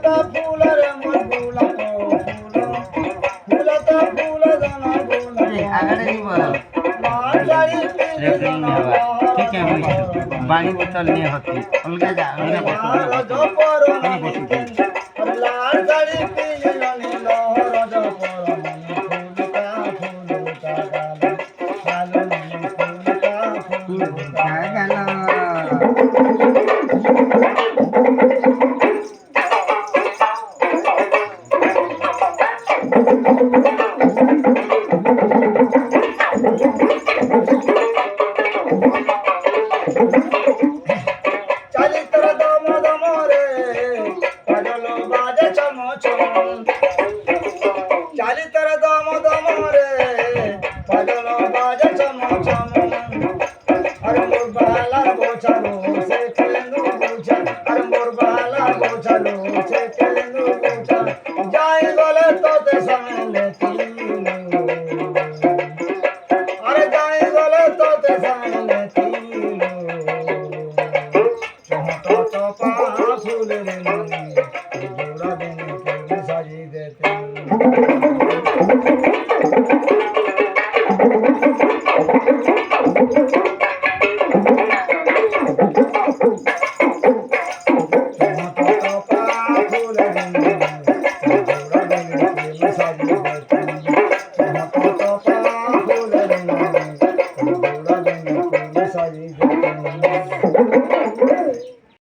ফুলতা ফুল রে মোর ফুলতা ফুলতা ফুল জানা গোলা आगे नहीं बोलो लाल साड़ी पीली रेकॉर्डिंग जाना में हुआ ठीक है बोलिए बाणी बोतल नहीं होती अलग जा अलग रज बोतल परो अरे लाल साड़ी पीली जानी लो रज परो फूलता फूलता गालो फूलता फूलता চালিতর দম দম রে পাগল বাজে চম চম চালিতর দম দম রে পাগল বাজে চম চম আরে মোর বালার বোঝালো সে কেন বুঝা আরে মোর বালার বোঝালো সে কেন